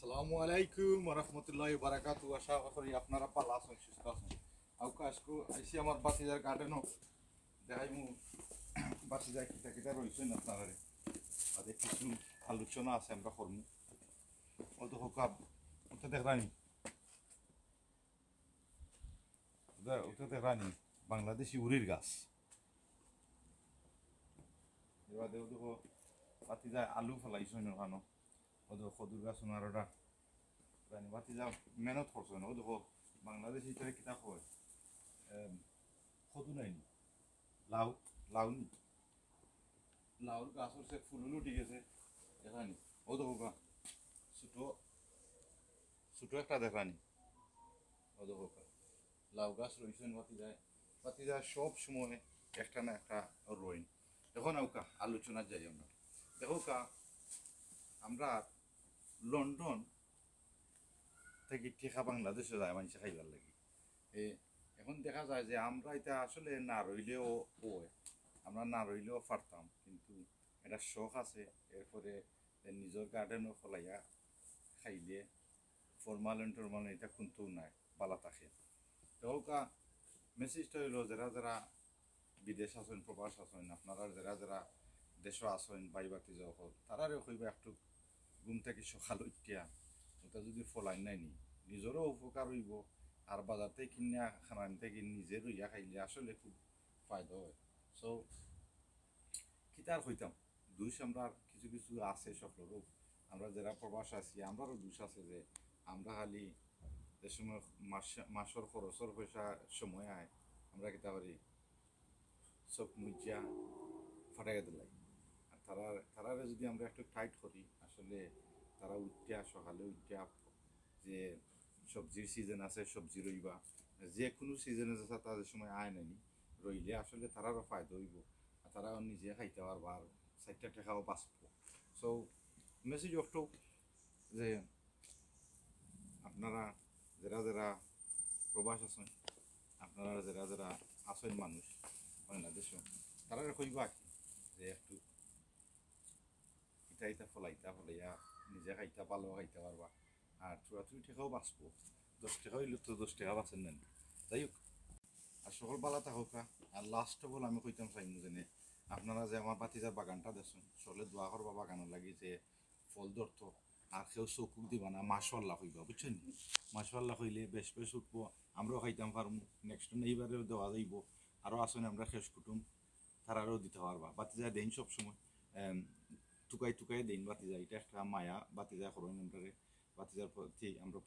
আসসালামু আলাইকুম রহমতুল্লাহ বারাকাতু। আশা করি আপনারা ভালো আছেন, সুস্থ আছেন। আজকে আইসি আমার বাতিজার গার্ডেনও দেখাই মু বাতিজা কিতা কিতা রয়েছেন আপনারা তাদের কিছু আলোচনা আছে আমরা করবো। ও তো হোক ওটা দেখরানি ওটা দেখরানি বাংলাদেশি উড়ির গাছ। এবার দেখো বাতিজা আলু ফেলাইছেন ওখানো, ও দেখো খদুর গাছ ওনার ওটা বাতিজা মেহনত করছেন। ও দেখো বাংলাদেশি হিসেবে কিতা হয় খদু নাই লাউ লাউ নি লাউর গাছ হচ্ছে ফুলও উঠে গেছে দেখানি। ও দেখো গা ছোটো ছোটো একটা দেখানি। ও দেখো লাউ গাছ রয়েছেন বাতিজা সব সময় একটা না একটা রইন। এখন ওকা আলোচনা যাই আমরা। দেখো কা আমরা লন্ডন থেকে টেকা বাংলাদেশে যায় মানুষে খাইবার লাগে। এখন দেখা যায় যে আমরা এটা আসলে না রইলেও আমরা না রইলেও পারতাম, কিন্তু এটা শখ আছে। এরপরে নিজের গার্ডেনও ফলাইয়া খাইলে ফরমালিন টরমালিন এটা কিন্তু নাই পালা থাকে। তো মেসেজটা হইলো যারা যারা বিদেশ আছেন প্রবাস আছেন, আপনারা যারা যারা দেশও আছেন বাই বাতি যাও তারারে কইবা একটু ঘুম থেকে সকাল উঠিয়া ওটা যদি ফলাই নাই নি নিজেরও উপকার হইব, আর বাজার থেকে কিনা খানান থেকে নিজে রইয়া খাইলে আসলে খুব ফায়দা হয়। সো কিতার হইতাম দুইশ আমরা কিছু কিছু আছে সকলেরও, আমরা যারা প্রবাস আছি আমারও দুষ আছে যে আমরা খালি যে সময় মাসের খরচের পয়সা সময় আয় আমরা কিতা করি সব মুইজা ফাটাই দিলাই। আর তারারে যদি আমরা একটু টাইট করি আসলে তারা উঠিয়া সকালে উঠিয়া যে সবজির সিজন আছে সবজি রইবা, যে কোনো সিজনে আছে তাদের সময় আয় নানি রইলে আসলে তারারও ফায়দা হইব, আর তারাও নিজে খাইতে পারবো আর চারটা টাকাও বাঁচবো। সো মেসেজ একটু যে আপনারা যারা যারা প্রবাস আছেন, আপনারা যারা যারা আছেন মানুষ বাংলাদেশে, তারা কইবা কি যে একটু ইটা ইটা ফলাইয়া নিজে খাইতে ভালো খাইতে পারবা, আর চুরাচুরি টাকাও বাঁচবো। 10 টাকা হইলে তো 10 টাকা বাঁচেন নেন। যাই হোক, আর সকল বালা থাকা। আর লাস্ট অফ অল আমি কইতাম চাইমু যেনে আপনারা যে আমার বাতিজার বাগানটা দেখুন চলে দোয়া করবা বাগানো লাগি যে ফল ধরতো, আর কেউ চকুক দিবা না মাশাআল্লাহ কইবা, বুঝছেন? মাশাআল্লাহ কইলে বেশ বেশ উঠবো, আমরাও খাইতাম পারমু, নেক্সট এইবারেও দেওয়া যাইব। আরও আসেন আমরা শেষ কুটুম তারারও দিতে পারবা। বাতিজা দেন সবসময় টুকাই টুকাই দেন বাতিজা, এটা একটা মায়া বাতিজা করেন আমরা বাতিজার প্রতি আমরা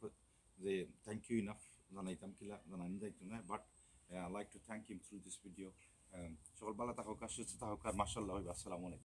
যে থ্যাংক ইউ ইনাফ জানাইতাম কিলা জানানি যাইতো না, but I like to thank him through this video. সকল ভালো থাকুক, সুস্থ থাকুক, আর মাশাআল্লাহ হইবা। আসসালামু আলাইকুম।